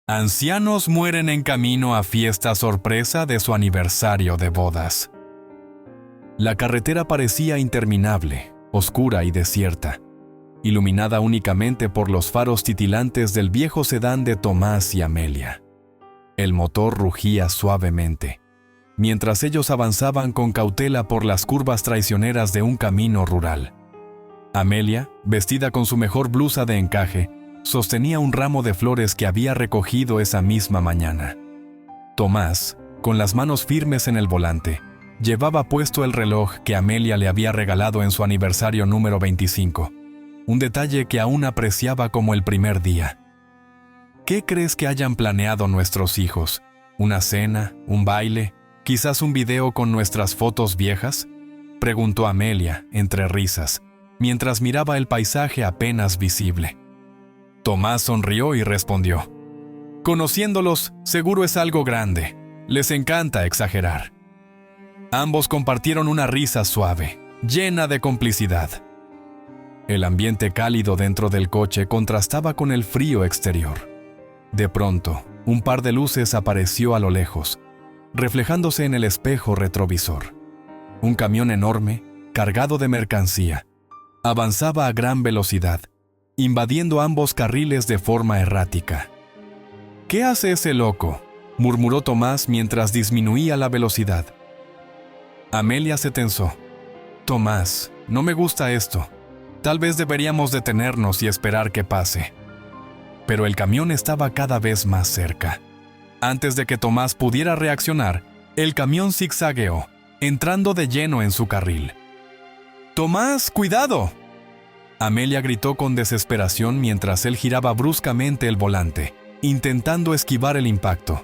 Ancianos mueren en camino a fiesta sorpresa de su aniversario de bodas. La carretera parecía interminable, oscura y desierta, iluminada únicamente por los faros titilantes del viejo sedán de Tomás y Amelia. El motor rugía suavemente, mientras ellos avanzaban con cautela por las curvas traicioneras de un camino rural. Amelia, vestida con su mejor blusa de encaje, sostenía un ramo de flores que había recogido esa misma mañana. Tomás, con las manos firmes en el volante, llevaba puesto el reloj que Amelia le había regalado en su aniversario número 25, un detalle que aún apreciaba como el primer día. ¿Qué crees que hayan planeado nuestros hijos? ¿Una cena? ¿Un baile? ¿Quizás un video con nuestras fotos viejas?, preguntó Amelia, entre risas, mientras miraba el paisaje apenas visible. Tomás sonrió y respondió: «Conociéndolos, seguro es algo grande. Les encanta exagerar». Ambos compartieron una risa suave, llena de complicidad. El ambiente cálido dentro del coche contrastaba con el frío exterior. De pronto, un par de luces apareció a lo lejos, reflejándose en el espejo retrovisor. Un camión enorme, cargado de mercancía, avanzaba a gran velocidad, invadiendo ambos carriles de forma errática. «¿Qué hace ese loco?», murmuró Tomás mientras disminuía la velocidad. Amelia se tensó. «Tomás, no me gusta esto. Tal vez deberíamos detenernos y esperar que pase». Pero el camión estaba cada vez más cerca. Antes de que Tomás pudiera reaccionar, el camión zigzagueó, entrando de lleno en su carril. «¡Tomás, cuidado!», Amelia gritó con desesperación mientras él giraba bruscamente el volante, intentando esquivar el impacto.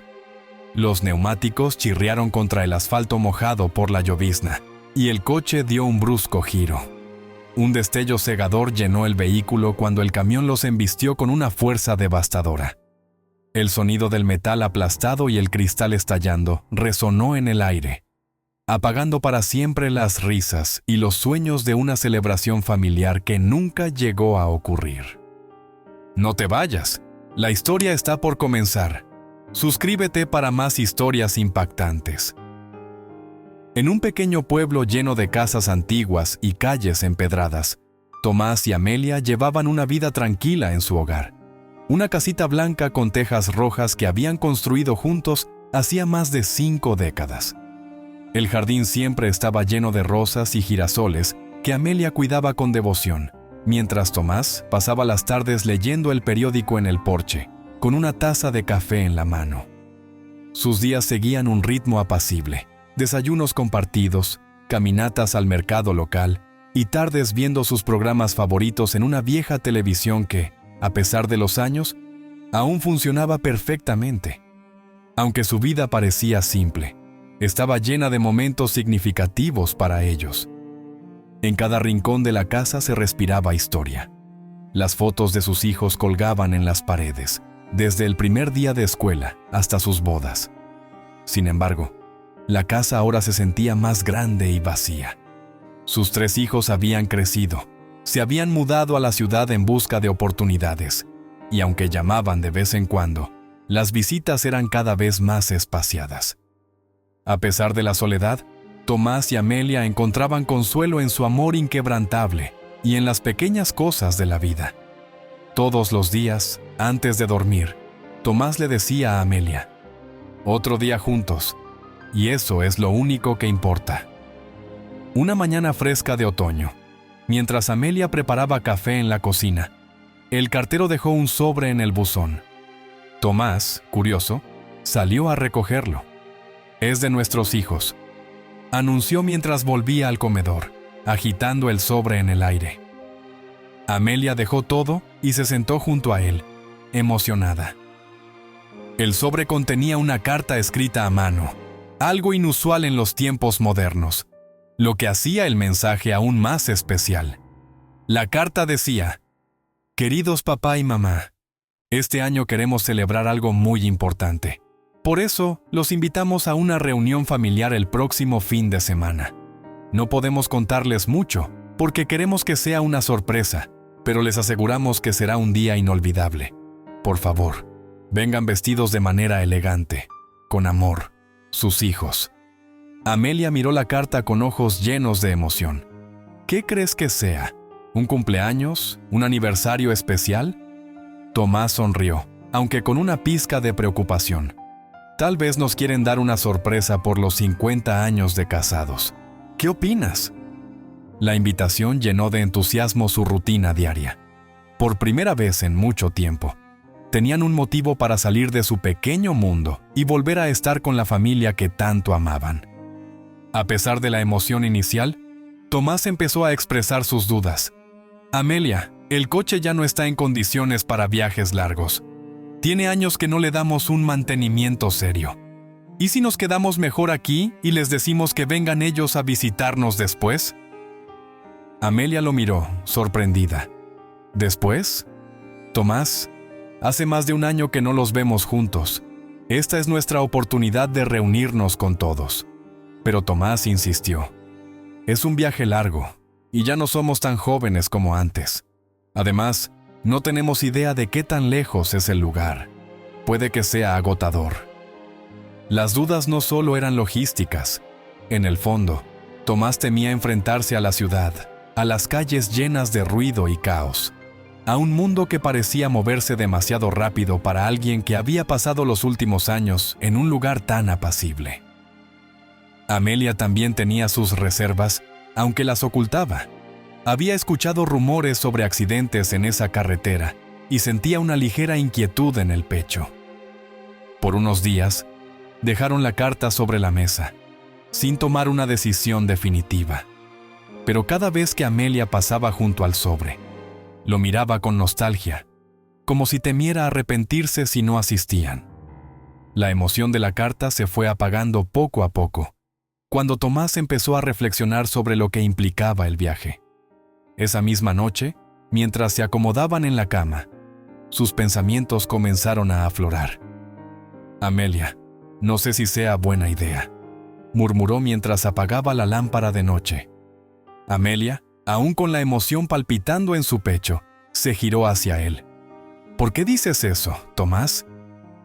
Los neumáticos chirriaron contra el asfalto mojado por la llovizna, y el coche dio un brusco giro. Un destello cegador llenó el vehículo cuando el camión los embistió con una fuerza devastadora. El sonido del metal aplastado y el cristal estallando resonó en el aire, apagando para siempre las risas y los sueños de una celebración familiar que nunca llegó a ocurrir. No te vayas, la historia está por comenzar. Suscríbete para más historias impactantes. En un pequeño pueblo lleno de casas antiguas y calles empedradas, Tomás y Amelia llevaban una vida tranquila en su hogar. Una casita blanca con tejas rojas que habían construido juntos hacía más de 5 décadas. El jardín siempre estaba lleno de rosas y girasoles que Amelia cuidaba con devoción, mientras Tomás pasaba las tardes leyendo el periódico en el porche, con una taza de café en la mano. Sus días seguían un ritmo apacible: desayunos compartidos, caminatas al mercado local y tardes viendo sus programas favoritos en una vieja televisión que, a pesar de los años, aún funcionaba perfectamente. Aunque su vida parecía simple, estaba llena de momentos significativos para ellos. En cada rincón de la casa se respiraba historia. Las fotos de sus hijos colgaban en las paredes, desde el primer día de escuela hasta sus bodas. Sin embargo, la casa ahora se sentía más grande y vacía. Sus 3 hijos habían crecido, se habían mudado a la ciudad en busca de oportunidades, y aunque llamaban de vez en cuando, las visitas eran cada vez más espaciadas. A pesar de la soledad, Tomás y Amelia encontraban consuelo en su amor inquebrantable y en las pequeñas cosas de la vida. Todos los días, antes de dormir, Tomás le decía a Amelia: «Otro día juntos, y eso es lo único que importa». Una mañana fresca de otoño, mientras Amelia preparaba café en la cocina, el cartero dejó un sobre en el buzón. Tomás, curioso, salió a recogerlo. «Es de nuestros hijos», anunció mientras volvía al comedor, agitando el sobre en el aire. Amelia dejó todo y se sentó junto a él, emocionada. El sobre contenía una carta escrita a mano, algo inusual en los tiempos modernos, lo que hacía el mensaje aún más especial. La carta decía: «Queridos papá y mamá, este año queremos celebrar algo muy importante. Por eso, los invitamos a una reunión familiar el próximo fin de semana. No podemos contarles mucho, porque queremos que sea una sorpresa, pero les aseguramos que será un día inolvidable. Por favor, Vengan vestidos de manera elegante, con amor, sus hijos. Amelia miró la carta con ojos llenos de emoción. ¿Qué crees que sea? ¿Un cumpleaños? ¿Un aniversario especial? Tomás sonrió, aunque con una pizca de preocupación. Tal vez nos quieren dar una sorpresa por los 50 años de casados. ¿Qué opinas? La invitación llenó de entusiasmo su rutina diaria. Por primera vez en mucho tiempo, tenían un motivo para salir de su pequeño mundo y volver a estar con la familia que tanto amaban. A pesar de la emoción inicial, Tomás empezó a expresar sus dudas. Amelia, el coche ya no está en condiciones para viajes largos. Tiene años que no le damos un mantenimiento serio. ¿Y si nos quedamos mejor aquí y les decimos que vengan ellos a visitarnos después? Amelia lo miró, sorprendida. ¿Después? Tomás, hace más de un año que no los vemos juntos. Esta es nuestra oportunidad de reunirnos con todos. Pero Tomás insistió. Es un viaje largo, y ya no somos tan jóvenes como antes. Además, no tenemos idea de qué tan lejos es el lugar. Puede que sea agotador. Las dudas no solo eran logísticas. En el fondo, Tomás temía enfrentarse a la ciudad, a las calles llenas de ruido y caos, a un mundo que parecía moverse demasiado rápido para alguien que había pasado los últimos años en un lugar tan apacible. Amelia también tenía sus reservas, aunque las ocultaba. Había escuchado rumores sobre accidentes en esa carretera y sentía una ligera inquietud en el pecho. Por unos días, dejaron la carta sobre la mesa, sin tomar una decisión definitiva. Pero cada vez que Amelia pasaba junto al sobre, lo miraba con nostalgia, como si temiera arrepentirse si no asistían. La emoción de la carta se fue apagando poco a poco, cuando Tomás empezó a reflexionar sobre lo que implicaba el viaje. Esa misma noche, mientras se acomodaban en la cama, sus pensamientos comenzaron a aflorar. Amelia, no sé si sea buena idea, murmuró mientras apagaba la lámpara de noche. Amelia, aún con la emoción palpitando en su pecho, se giró hacia él. ¿Por qué dices eso, Tomás?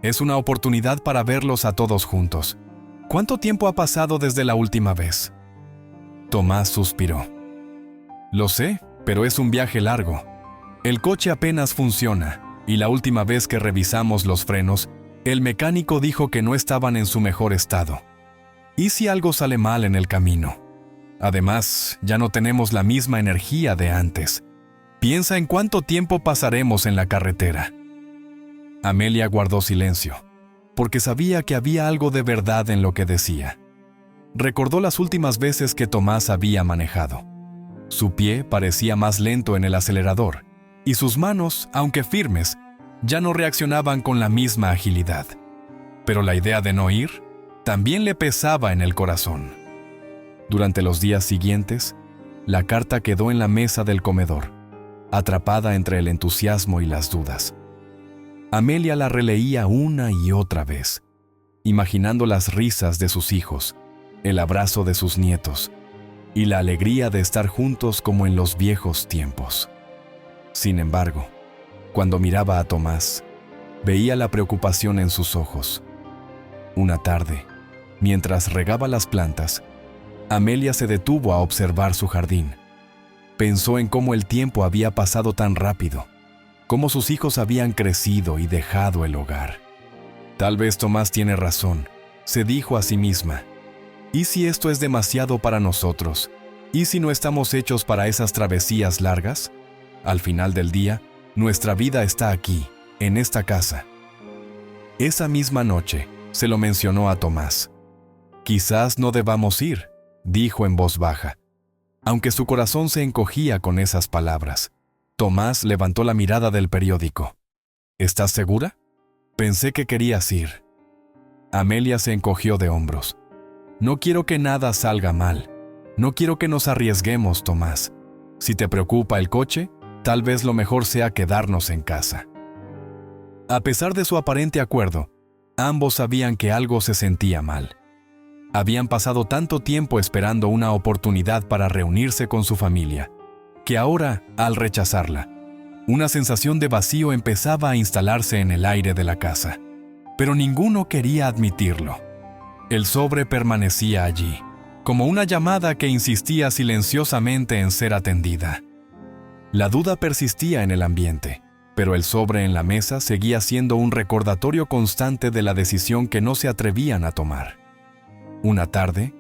Es una oportunidad para verlos a todos juntos. ¿Cuánto tiempo ha pasado desde la última vez? Tomás suspiró. Lo sé, pero es un viaje largo. El coche apenas funciona, y la última vez que revisamos los frenos, el mecánico dijo que no estaban en su mejor estado. ¿Y si algo sale mal en el camino? Además, ya no tenemos la misma energía de antes. Piensa en cuánto tiempo pasaremos en la carretera. Amelia guardó silencio, porque sabía que había algo de verdad en lo que decía. Recordó las últimas veces que Tomás había manejado. Su pie parecía más lento en el acelerador, y sus manos, aunque firmes, ya no reaccionaban con la misma agilidad. Pero la idea de no ir también le pesaba en el corazón. Durante los días siguientes, la carta quedó en la mesa del comedor, atrapada entre el entusiasmo y las dudas. Amelia la releía una y otra vez, imaginando las risas de sus hijos, el abrazo de sus nietos y la alegría de estar juntos como en los viejos tiempos. Sin embargo, cuando miraba a Tomás, veía la preocupación en sus ojos. Una tarde, mientras regaba las plantas, Amelia se detuvo a observar su jardín. Pensó en cómo el tiempo había pasado tan rápido, cómo sus hijos habían crecido y dejado el hogar. Tal vez Tomás tiene razón, se dijo a sí misma. ¿Y si esto es demasiado para nosotros? ¿Y si no estamos hechos para esas travesías largas? Al final del día, nuestra vida está aquí, en esta casa. Esa misma noche, se lo mencionó a Tomás. Quizás no debamos ir, dijo en voz baja. Aunque su corazón se encogía con esas palabras, Tomás levantó la mirada del periódico. ¿Estás segura? Pensé que querías ir. Amelia se encogió de hombros. No quiero que nada salga mal. No quiero que nos arriesguemos, Tomás. Si te preocupa el coche, tal vez lo mejor sea quedarnos en casa. A pesar de su aparente acuerdo, ambos sabían que algo se sentía mal. Habían pasado tanto tiempo esperando una oportunidad para reunirse con su familia, que ahora, al rechazarla, Una sensación de vacío empezaba a instalarse en el aire de la casa, pero ninguno quería admitirlo. El sobre permanecía allí, como una llamada que insistía silenciosamente en ser atendida. La duda persistía en el ambiente, pero el sobre en la mesa seguía siendo un recordatorio constante de la decisión que no se atrevían a tomar. Una tarde,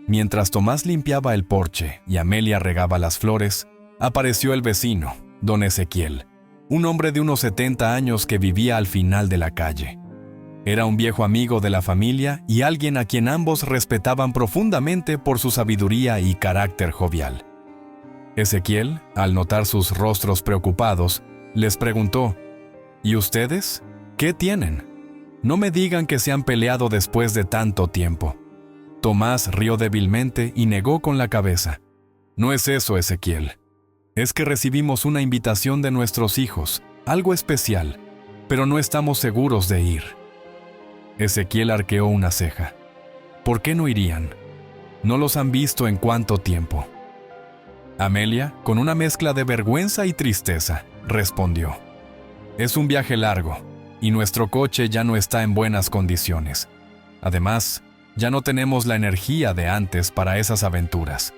mientras Tomás limpiaba el porche y Amelia regaba las flores, apareció el vecino, don Ezequiel, un hombre de unos 70 años que vivía al final de la calle. Era un viejo amigo de la familia y alguien a quien ambos respetaban profundamente por su sabiduría y carácter jovial. Ezequiel, al notar sus rostros preocupados, les preguntó: ¿Y ustedes? ¿Qué tienen? No me digan que se han peleado después de tanto tiempo. Tomás rió débilmente y negó con la cabeza. No es eso, Ezequiel. Es que recibimos una invitación de nuestros hijos, algo especial, pero no estamos seguros de ir. Ezequiel arqueó una ceja. ¿Por qué no irían? No los han visto en cuánto tiempo. Amelia, con una mezcla de vergüenza y tristeza, respondió: Es un viaje largo, y nuestro coche ya no está en buenas condiciones. Además, ya no tenemos la energía de antes para esas aventuras.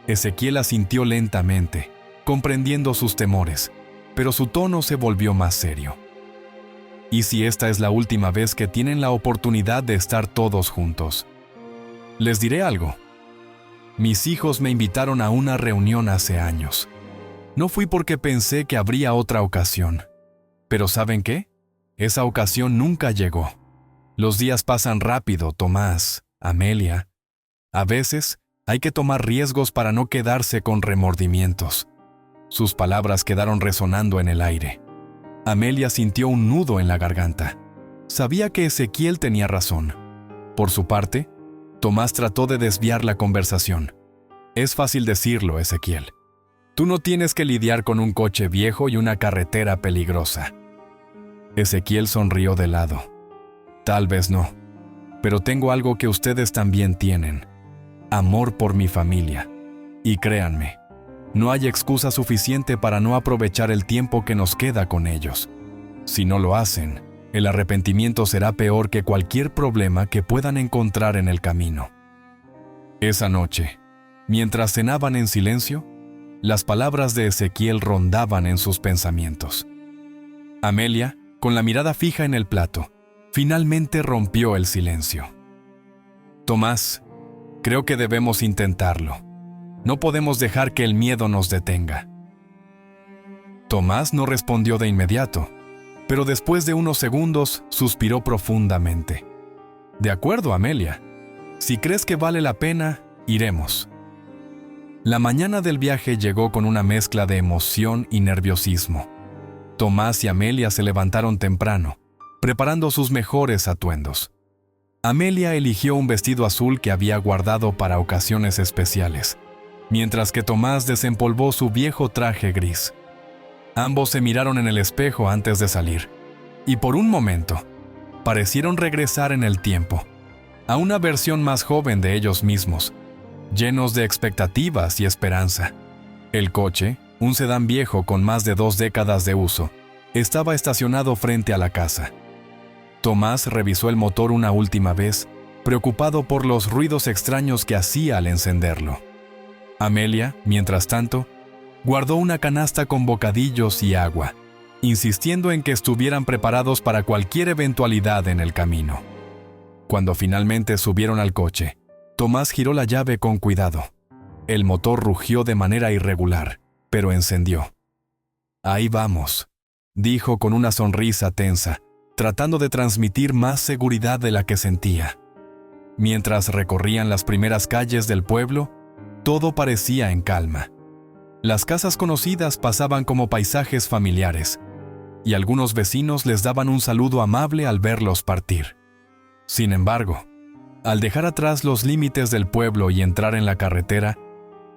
Ezequiel asintió lentamente, comprendiendo sus temores, pero su tono se volvió más serio. ¿Y si esta es la última vez que tienen la oportunidad de estar todos juntos? Les diré algo. Mis hijos me invitaron a una reunión hace años. No fui porque pensé que habría otra ocasión. Pero ¿saben qué? Esa ocasión nunca llegó. Los días pasan rápido, Tomás, Amelia. A veces hay que tomar riesgos para no quedarse con remordimientos. Sus palabras quedaron resonando en el aire. Amelia sintió un nudo en la garganta. Sabía que Ezequiel tenía razón. Por su parte, Tomás trató de desviar la conversación. Es fácil decirlo, Ezequiel. Tú no tienes que lidiar con un coche viejo y una carretera peligrosa. Ezequiel sonrió de lado. Tal vez no, pero tengo algo que ustedes también tienen: amor por mi familia. Y créanme, no hay excusa suficiente para no aprovechar el tiempo que nos queda con ellos. Si no lo hacen, el arrepentimiento será peor que cualquier problema que puedan encontrar en el camino. Esa noche, mientras cenaban en silencio, las palabras de Ezequiel rondaban en sus pensamientos. Amelia, con la mirada fija en el plato, finalmente rompió el silencio. Tomás, creo que debemos intentarlo. No podemos dejar que el miedo nos detenga. Tomás no respondió de inmediato, pero después de unos segundos suspiró profundamente. De acuerdo, Amelia. Si crees que vale la pena, iremos. La mañana del viaje llegó con una mezcla de emoción y nerviosismo. Tomás y Amelia se levantaron temprano, preparando sus mejores atuendos. Amelia eligió un vestido azul que había guardado para ocasiones especiales, mientras que Tomás desempolvó su viejo traje gris. Ambos se miraron en el espejo antes de salir, y por un momento, parecieron regresar en el tiempo, a una versión más joven de ellos mismos, llenos de expectativas y esperanza. El coche, un sedán viejo con más de 2 décadas de uso, estaba estacionado frente a la casa. Tomás revisó el motor una última vez, preocupado por los ruidos extraños que hacía al encenderlo. Amelia, mientras tanto, guardó una canasta con bocadillos y agua, insistiendo en que estuvieran preparados para cualquier eventualidad en el camino. Cuando finalmente subieron al coche, Tomás giró la llave con cuidado. El motor rugió de manera irregular, pero encendió. «Ahí vamos», dijo con una sonrisa tensa, tratando de transmitir más seguridad de la que sentía. Mientras recorrían las primeras calles del pueblo, todo parecía en calma. Las casas conocidas pasaban como paisajes familiares, y algunos vecinos les daban un saludo amable al verlos partir. Sin embargo, al dejar atrás los límites del pueblo y entrar en la carretera,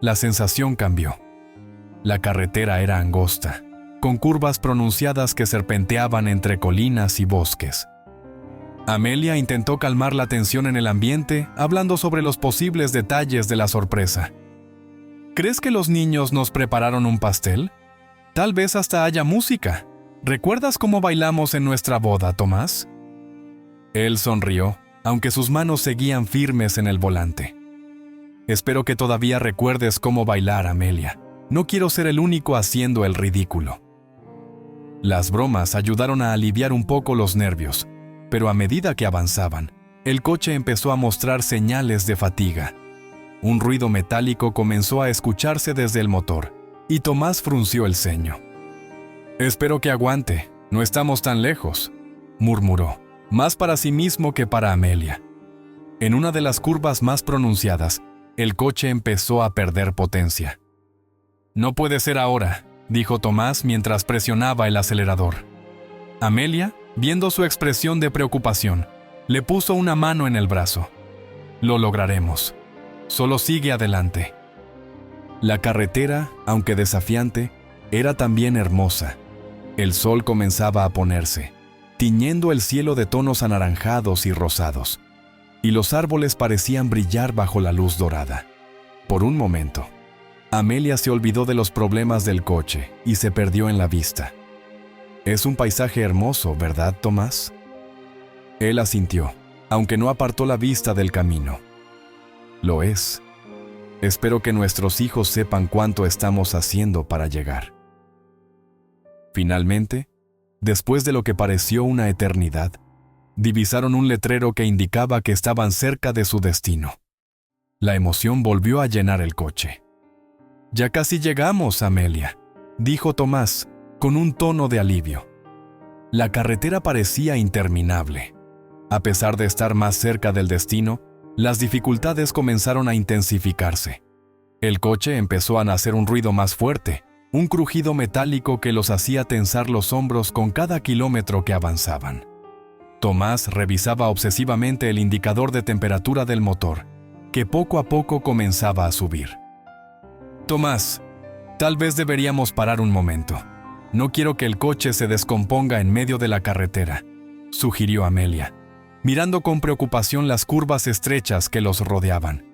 la sensación cambió. La carretera era angosta, con curvas pronunciadas que serpenteaban entre colinas y bosques. Amelia intentó calmar la tensión en el ambiente, hablando sobre los posibles detalles de la sorpresa. ¿Crees que los niños nos prepararon un pastel? Tal vez hasta haya música. ¿Recuerdas cómo bailamos en nuestra boda, Tomás? Él sonrió, aunque sus manos seguían firmes en el volante. Espero que todavía recuerdes cómo bailar, Amelia. No quiero ser el único haciendo el ridículo. Las bromas ayudaron a aliviar un poco los nervios, pero a medida que avanzaban, el coche empezó a mostrar señales de fatiga. Un ruido metálico comenzó a escucharse desde el motor, y Tomás frunció el ceño. «Espero que aguante, no estamos tan lejos», murmuró, más para sí mismo que para Amelia. En una de las curvas más pronunciadas, el coche empezó a perder potencia. «No puede ser ahora», dijo Tomás mientras presionaba el acelerador. Amelia, viendo su expresión de preocupación, le puso una mano en el brazo. «Lo lograremos. Solo sigue adelante». La carretera, aunque desafiante, era también hermosa. El sol comenzaba a ponerse, tiñendo el cielo de tonos anaranjados y rosados, y los árboles parecían brillar bajo la luz dorada. Por un momento, Amelia se olvidó de los problemas del coche y se perdió en la vista. «Es un paisaje hermoso, ¿verdad, Tomás?». Él asintió, aunque no apartó la vista del camino. «Lo es. Espero que nuestros hijos sepan cuánto estamos haciendo para llegar». Finalmente, después de lo que pareció una eternidad, divisaron un letrero que indicaba que estaban cerca de su destino. La emoción volvió a llenar el coche. «Ya casi llegamos, Amelia», dijo Tomás, con un tono de alivio. La carretera parecía interminable. A pesar de estar más cerca del destino, las dificultades comenzaron a intensificarse. El coche empezó a hacer un ruido más fuerte, un crujido metálico que los hacía tensar los hombros con cada kilómetro que avanzaban. Tomás revisaba obsesivamente el indicador de temperatura del motor, que poco a poco comenzaba a subir. «Tomás, tal vez deberíamos parar un momento. No quiero que el coche se descomponga en medio de la carretera», sugirió Amelia, mirando con preocupación las curvas estrechas que los rodeaban.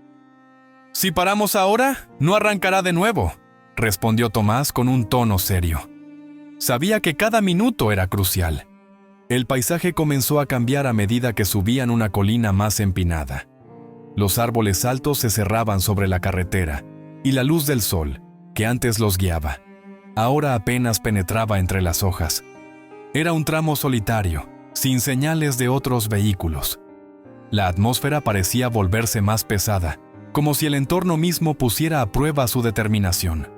«Si paramos ahora, no arrancará de nuevo», respondió Tomás con un tono serio. Sabía que cada minuto era crucial. El paisaje comenzó a cambiar a medida que subían una colina más empinada. Los árboles altos se cerraban sobre la carretera, y la luz del sol, que antes los guiaba, ahora apenas penetraba entre las hojas. Era un tramo solitario, sin señales de otros vehículos. La atmósfera parecía volverse más pesada, como si el entorno mismo pusiera a prueba su determinación.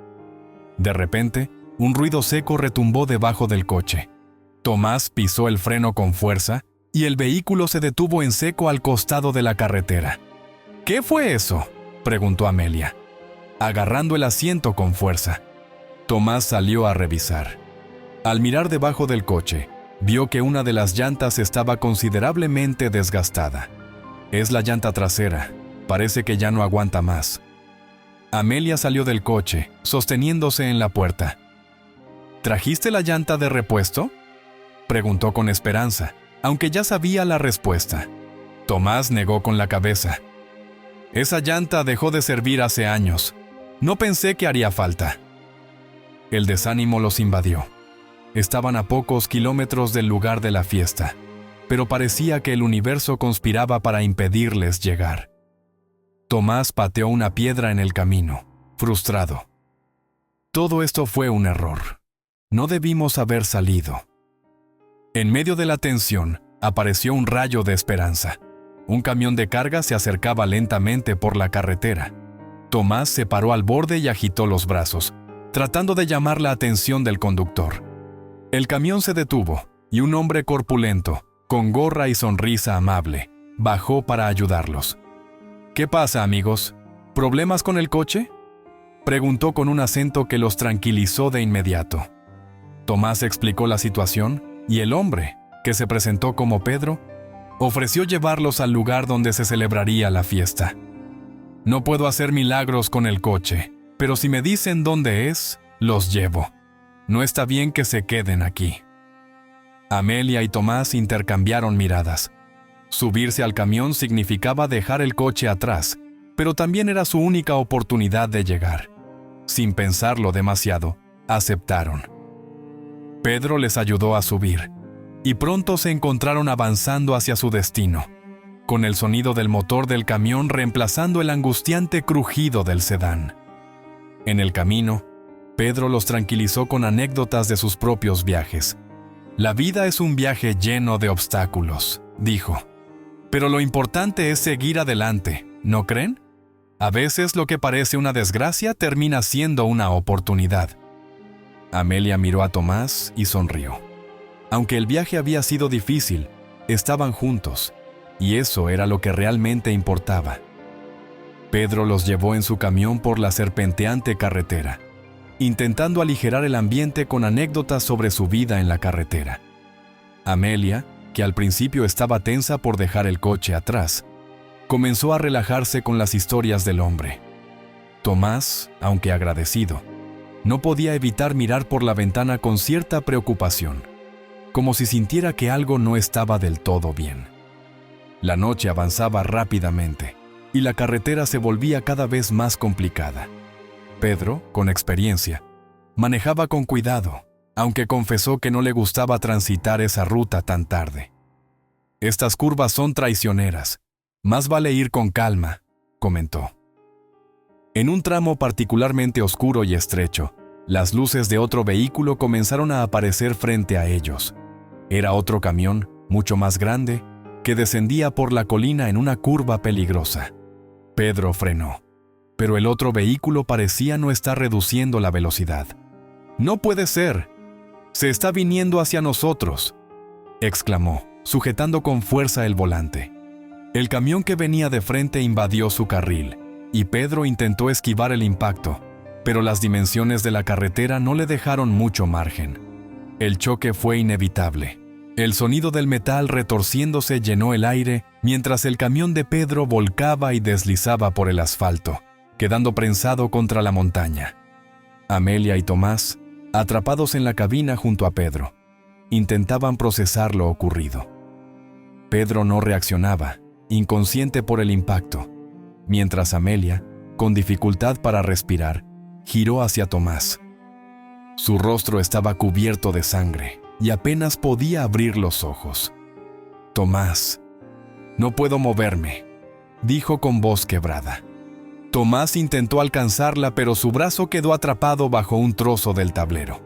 De repente, un ruido seco retumbó debajo del coche. Tomás pisó el freno con fuerza y el vehículo se detuvo en seco al costado de la carretera. «¿Qué fue eso?», preguntó Amelia, agarrando el asiento con fuerza. Tomás salió a revisar. Al mirar debajo del coche, vio que una de las llantas estaba considerablemente desgastada. «Es la llanta trasera. Parece que ya no aguanta más». Amelia salió del coche, sosteniéndose en la puerta. «¿Trajiste la llanta de repuesto?», preguntó con esperanza, aunque ya sabía la respuesta. Tomás negó con la cabeza. «Esa llanta dejó de servir hace años. No pensé que haría falta». El desánimo los invadió. Estaban a pocos kilómetros del lugar de la fiesta, pero parecía que el universo conspiraba para impedirles llegar. Tomás pateó una piedra en el camino, frustrado. Todo esto fue un error. No debimos haber salido. En medio de la tensión, apareció un rayo de esperanza. Un camión de carga se acercaba lentamente por la carretera. Tomás se paró al borde y agitó los brazos, tratando de llamar la atención del conductor. El camión se detuvo, y un hombre corpulento, con gorra y sonrisa amable, bajó para ayudarlos. «¿Qué pasa, amigos? ¿Problemas con el coche?», preguntó con un acento que los tranquilizó de inmediato. Tomás explicó la situación, y el hombre, que se presentó como Pedro, ofreció llevarlos al lugar donde se celebraría la fiesta. «No puedo hacer milagros con el coche, pero si me dicen dónde es, los llevo. No está bien que se queden aquí». Amelia y Tomás intercambiaron miradas. Subirse al camión significaba dejar el coche atrás, pero también era su única oportunidad de llegar. Sin pensarlo demasiado, aceptaron. Pedro les ayudó a subir, y pronto se encontraron avanzando hacia su destino, con el sonido del motor del camión reemplazando el angustiante crujido del sedán. En el camino, Pedro los tranquilizó con anécdotas de sus propios viajes. La vida es un viaje lleno de obstáculos, dijo. Pero lo importante es seguir adelante, ¿no creen? A veces lo que parece una desgracia termina siendo una oportunidad. Amelia miró a Tomás y sonrió. Aunque el viaje había sido difícil, estaban juntos, y eso era lo que realmente importaba. Pedro los llevó en su camión por la serpenteante carretera, intentando aligerar el ambiente con anécdotas sobre su vida en la carretera. Amelia, que al principio estaba tensa por dejar el coche atrás, comenzó a relajarse con las historias del hombre. Tomás, aunque agradecido, no podía evitar mirar por la ventana con cierta preocupación, como si sintiera que algo no estaba del todo bien. La noche avanzaba rápidamente y la carretera se volvía cada vez más complicada. Pedro, con experiencia, manejaba con cuidado, aunque confesó que no le gustaba transitar esa ruta tan tarde. «Estas curvas son traicioneras. Más vale ir con calma», comentó. En un tramo particularmente oscuro y estrecho, las luces de otro vehículo comenzaron a aparecer frente a ellos. Era otro camión, mucho más grande, que descendía por la colina en una curva peligrosa. Pedro frenó, pero el otro vehículo parecía no estar reduciendo la velocidad. «No puede ser. Se está viniendo hacia nosotros», exclamó, sujetando con fuerza el volante. El camión que venía de frente invadió su carril, y Pedro intentó esquivar el impacto, pero las dimensiones de la carretera no le dejaron mucho margen. El choque fue inevitable. El sonido del metal retorciéndose llenó el aire mientras el camión de Pedro volcaba y deslizaba por el asfalto, quedando prensado contra la montaña. Amelia y Tomás, atrapados en la cabina junto a Pedro, intentaban procesar lo ocurrido. Pedro no reaccionaba, inconsciente por el impacto, mientras Amelia, con dificultad para respirar, giró hacia Tomás. Su rostro estaba cubierto de sangre y apenas podía abrir los ojos. «Tomás, no puedo moverme», dijo con voz quebrada. Tomás intentó alcanzarla, pero su brazo quedó atrapado bajo un trozo del tablero.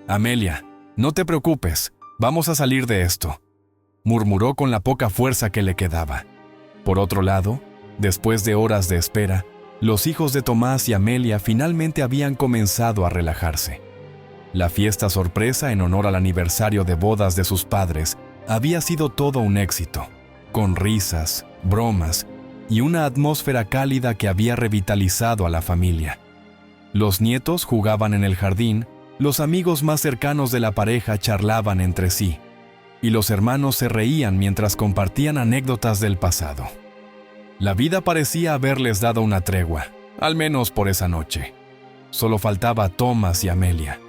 «Amelia, no te preocupes, vamos a salir de esto», murmuró con la poca fuerza que le quedaba. Por otro lado, después de horas de espera, los hijos de Tomás y Amelia finalmente habían comenzado a relajarse. La fiesta sorpresa en honor al aniversario de bodas de sus padres había sido todo un éxito, con risas, bromas y una atmósfera cálida que había revitalizado a la familia. Los nietos jugaban en el jardín, los amigos más cercanos de la pareja charlaban entre sí, y los hermanos se reían mientras compartían anécdotas del pasado. La vida parecía haberles dado una tregua, al menos por esa noche. Solo faltaba Tomás y Amelia.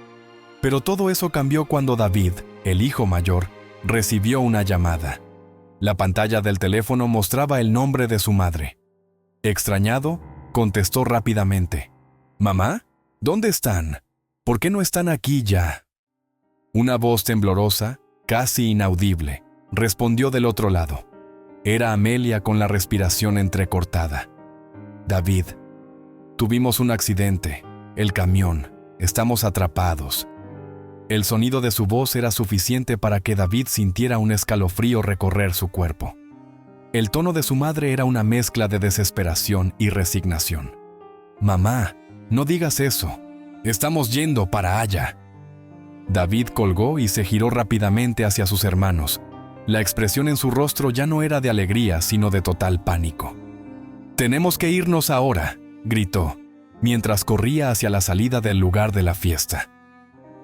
Pero todo eso cambió cuando David, el hijo mayor, recibió una llamada. La pantalla del teléfono mostraba el nombre de su madre. Extrañado, contestó rápidamente. «¿Mamá? ¿Dónde están? ¿Por qué no están aquí ya?» Una voz temblorosa, casi inaudible, respondió del otro lado. Era Amelia con la respiración entrecortada. «David, tuvimos un accidente. El camión. Estamos atrapados». El sonido de su voz era suficiente para que David sintiera un escalofrío recorrer su cuerpo. El tono de su madre era una mezcla de desesperación y resignación. «Mamá, no digas eso. Estamos yendo para allá». David colgó y se giró rápidamente hacia sus hermanos. La expresión en su rostro ya no era de alegría, sino de total pánico. «Tenemos que irnos ahora», gritó, mientras corría hacia la salida del lugar de la fiesta.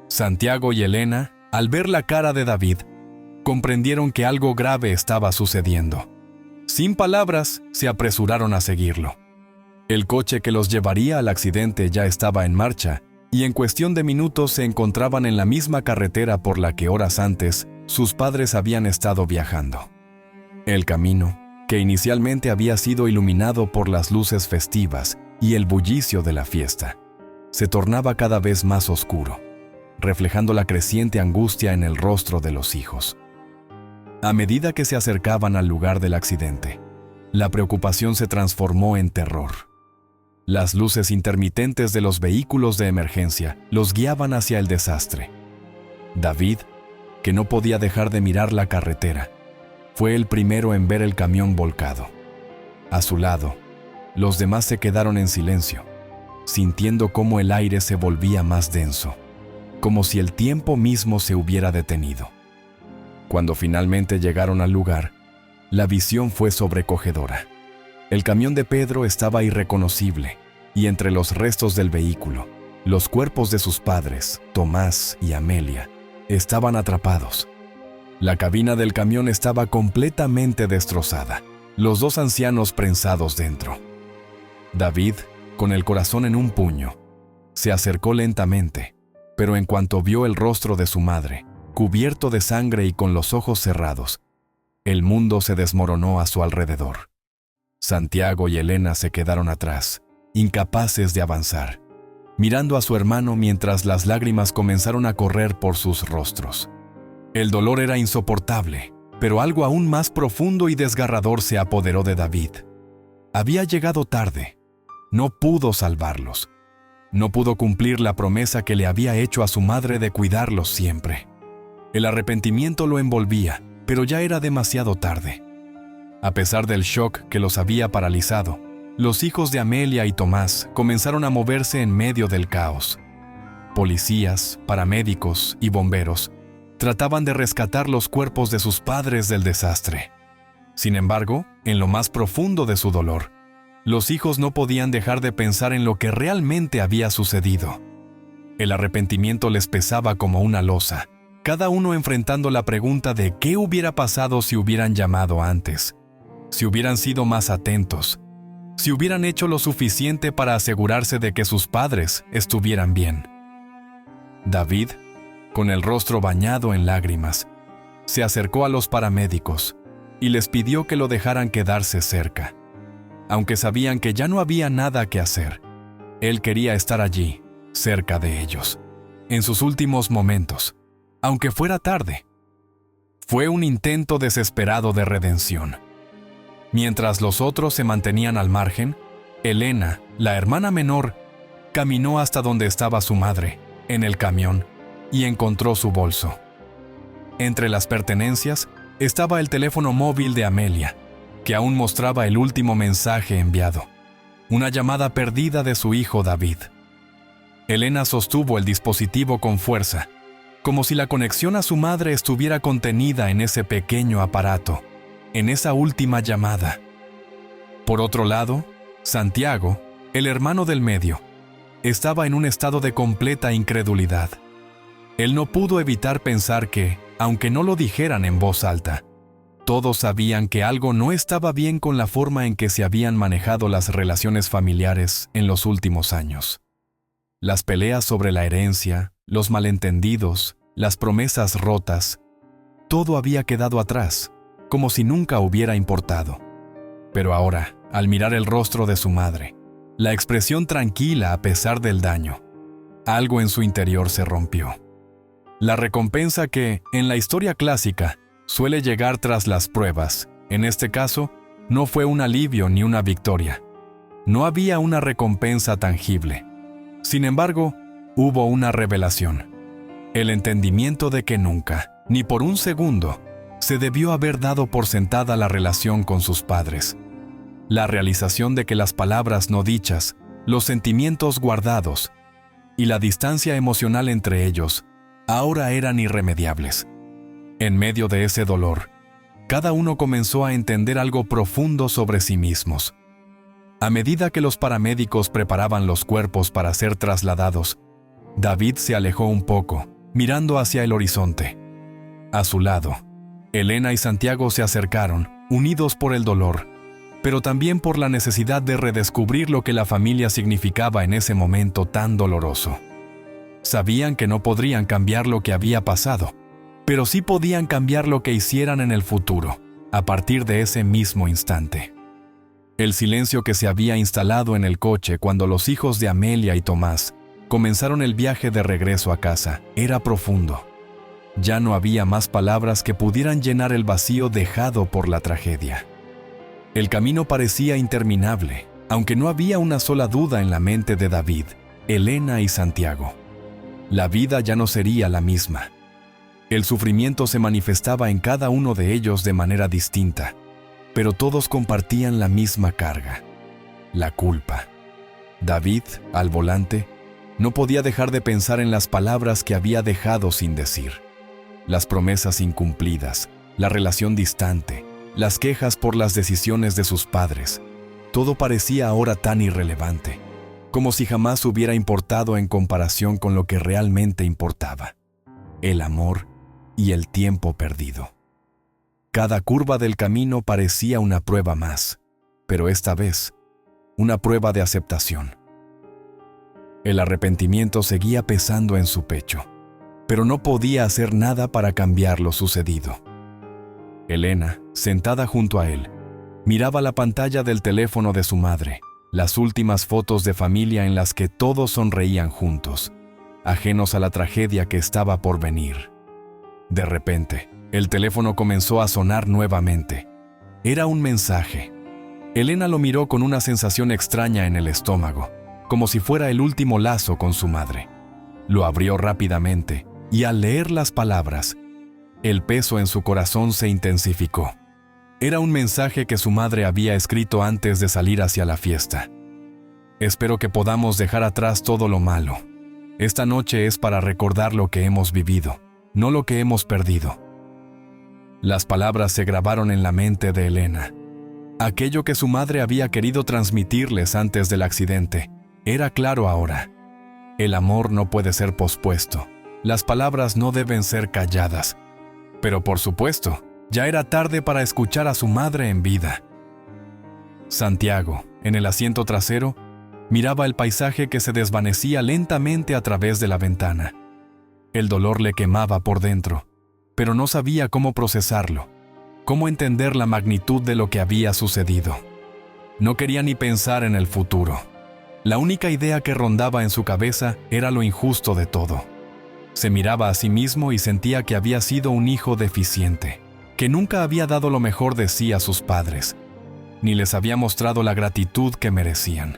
Santiago y Elena, al ver la cara de David, comprendieron que algo grave estaba sucediendo. Sin palabras, se apresuraron a seguirlo. El coche que los llevaría al accidente ya estaba en marcha, y en cuestión de minutos se encontraban en la misma carretera por la que horas antes sus padres habían estado viajando. El camino, que inicialmente había sido iluminado por las luces festivas y el bullicio de la fiesta, se tornaba cada vez más oscuro. reflejando la creciente angustia en el rostro de los hijos. A medida que se acercaban al lugar del accidente, la preocupación se transformó en terror. Las luces intermitentes de los vehículos de emergencia los guiaban hacia el desastre. David, que no podía dejar de mirar la carretera, fue el primero en ver el camión volcado. A su lado, los demás se quedaron en silencio, sintiendo cómo el aire se volvía más denso, como si el tiempo mismo se hubiera detenido. Cuando finalmente llegaron al lugar, la visión fue sobrecogedora. El camión de Pedro estaba irreconocible, y entre los restos del vehículo, los cuerpos de sus padres, Tomás y Amelia, estaban atrapados. La cabina del camión estaba completamente destrozada, los dos ancianos prensados dentro. David, con el corazón en un puño, se acercó lentamente, pero en cuanto vio el rostro de su madre, cubierto de sangre y con los ojos cerrados, el mundo se desmoronó a su alrededor. Santiago y Elena se quedaron atrás, incapaces de avanzar, mirando a su hermano mientras las lágrimas comenzaron a correr por sus rostros. El dolor era insoportable, pero algo aún más profundo y desgarrador se apoderó de David. Había llegado tarde. No pudo salvarlos. No pudo cumplir la promesa que le había hecho a su madre de cuidarlos siempre. El arrepentimiento lo envolvía, pero ya era demasiado tarde. A pesar del shock que los había paralizado, los hijos de Amelia y Tomás comenzaron a moverse en medio del caos. Policías, paramédicos y bomberos trataban de rescatar los cuerpos de sus padres del desastre. Sin embargo, en lo más profundo de su dolor, los hijos no podían dejar de pensar en lo que realmente había sucedido. El arrepentimiento les pesaba como una losa, cada uno enfrentando la pregunta de qué hubiera pasado si hubieran llamado antes, si hubieran sido más atentos, si hubieran hecho lo suficiente para asegurarse de que sus padres estuvieran bien. David, con el rostro bañado en lágrimas, se acercó a los paramédicos y les pidió que lo dejaran quedarse cerca. Aunque sabían que ya no había nada que hacer, él quería estar allí, cerca de ellos, en sus últimos momentos, aunque fuera tarde. Fue un intento desesperado de redención. Mientras los otros se mantenían al margen, Elena, la hermana menor, caminó hasta donde estaba su madre, en el camión, y encontró su bolso. Entre las pertenencias estaba el teléfono móvil de Amelia, que aún mostraba el último mensaje enviado, una llamada perdida de su hijo David. Elena sostuvo el dispositivo con fuerza, como si la conexión a su madre estuviera contenida en ese pequeño aparato, en esa última llamada. Por otro lado, Santiago, el hermano del medio, estaba en un estado de completa incredulidad. Él no pudo evitar pensar que, aunque no lo dijeran en voz alta, todos sabían que algo no estaba bien con la forma en que se habían manejado las relaciones familiares en los últimos años. Las peleas sobre la herencia, los malentendidos, las promesas rotas, todo había quedado atrás, como si nunca hubiera importado. Pero ahora, al mirar el rostro de su madre, la expresión tranquila a pesar del daño, algo en su interior se rompió. La recompensa que, en la historia clásica, suele llegar tras las pruebas, en este caso, no fue un alivio ni una victoria. No había una recompensa tangible. Sin embargo, hubo una revelación. El entendimiento de que nunca, ni por un segundo, se debió haber dado por sentada la relación con sus padres. La realización de que las palabras no dichas, los sentimientos guardados y la distancia emocional entre ellos ahora eran irremediables. En medio de ese dolor, cada uno comenzó a entender algo profundo sobre sí mismos. A medida que los paramédicos preparaban los cuerpos para ser trasladados, David se alejó un poco, mirando hacia el horizonte. A su lado, Elena y Santiago se acercaron, unidos por el dolor, pero también por la necesidad de redescubrir lo que la familia significaba en ese momento tan doloroso. Sabían que no podrían cambiar lo que había pasado, pero sí podían cambiar lo que hicieran en el futuro, a partir de ese mismo instante. El silencio que se había instalado en el coche cuando los hijos de Amelia y Tomás Comenzaron el viaje de regreso a casa. Era profundo. Ya no había más palabras que pudieran llenar el vacío dejado por la tragedia. El camino parecía interminable, aunque no había una sola duda en la mente de David, Elena y Santiago. La vida ya no sería la misma. El sufrimiento se manifestaba en cada uno de ellos de manera distinta, pero todos compartían la misma carga: la culpa. David, al volante, no podía dejar de pensar en las palabras que había dejado sin decir. Las promesas incumplidas, la relación distante, las quejas por las decisiones de sus padres. Todo parecía ahora tan irrelevante, como si jamás hubiera importado en comparación con lo que realmente importaba: el amor y el tiempo perdido. Cada curva del camino parecía una prueba más, pero esta vez, una prueba de aceptación. El arrepentimiento seguía pesando en su pecho, pero no podía hacer nada para cambiar lo sucedido. Elena, sentada junto a él, miraba la pantalla del teléfono de su madre, las últimas fotos de familia en las que todos sonreían juntos, ajenos a la tragedia que estaba por venir. De repente, el teléfono comenzó a sonar nuevamente. Era un mensaje. Elena lo miró con una sensación extraña en el estómago, como si fuera el último lazo con su madre. Lo abrió rápidamente, y al leer las palabras, el peso en su corazón se intensificó. Era un mensaje que su madre había escrito antes de salir hacia la fiesta. Espero que podamos dejar atrás todo lo malo. Esta noche es para recordar lo que hemos vivido, no lo que hemos perdido. Las palabras se grabaron en la mente de Elena. Aquello que su madre había querido transmitirles antes del accidente era claro ahora. El amor no puede ser pospuesto. Las palabras no deben ser calladas. Pero por supuesto, ya era tarde para escuchar a su madre en vida. Santiago, en el asiento trasero, miraba el paisaje que se desvanecía lentamente a través de la ventana. El dolor le quemaba por dentro, pero no sabía cómo procesarlo, cómo entender la magnitud de lo que había sucedido. No quería ni pensar en el futuro. La única idea que rondaba en su cabeza era lo injusto de todo. Se miraba a sí mismo y sentía que había sido un hijo deficiente, que nunca había dado lo mejor de sí a sus padres, ni les había mostrado la gratitud que merecían.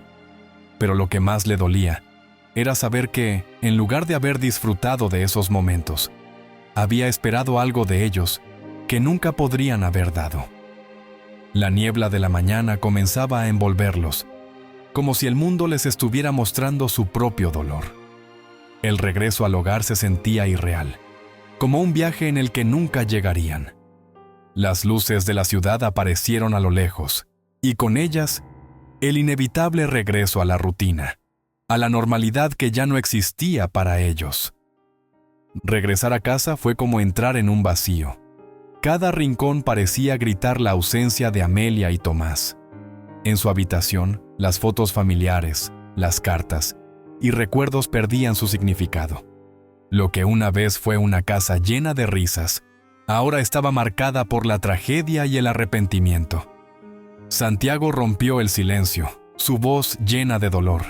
Pero lo que más le dolía era saber que, en lugar de haber disfrutado de esos momentos, había esperado algo de ellos que nunca podrían haber dado. La niebla de la mañana comenzaba a envolverlos, como si el mundo les estuviera mostrando su propio dolor. El regreso al hogar se sentía irreal, como un viaje en el que nunca llegarían. Las luces de la ciudad aparecieron a lo lejos, y con ellas, el inevitable regreso a la rutina, a la normalidad que ya no existía para ellos. Regresar a casa fue como entrar en un vacío. Cada rincón parecía gritar la ausencia de Amelia y Tomás. En su habitación, las fotos familiares, las cartas y recuerdos perdían su significado. Lo que una vez fue una casa llena de risas, ahora estaba marcada por la tragedia y el arrepentimiento. Santiago rompió el silencio, su voz llena de dolor.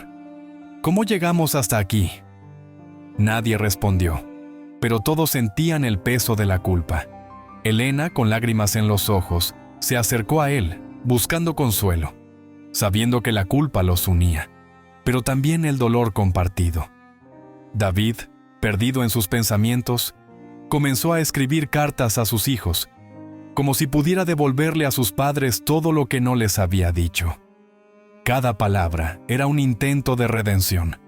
¿Cómo llegamos hasta aquí? Nadie respondió, pero todos sentían el peso de la culpa. Elena, con lágrimas en los ojos, se acercó a él, buscando consuelo, sabiendo que la culpa los unía, pero también el dolor compartido. David, perdido en sus pensamientos, comenzó a escribir cartas a sus hijos, como si pudiera devolverle a sus padres todo lo que no les había dicho. Cada palabra era un intento de redención.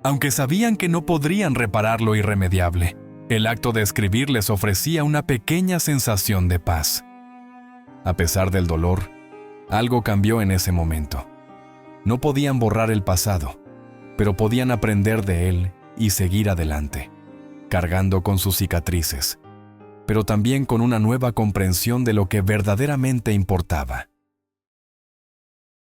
Aunque sabían que no podrían reparar lo irremediable, el acto de escribir les ofrecía una pequeña sensación de paz. A pesar del dolor, algo cambió en ese momento. No podían borrar el pasado, pero podían aprender de él y seguir adelante, cargando con sus cicatrices, pero también con una nueva comprensión de lo que verdaderamente importaba.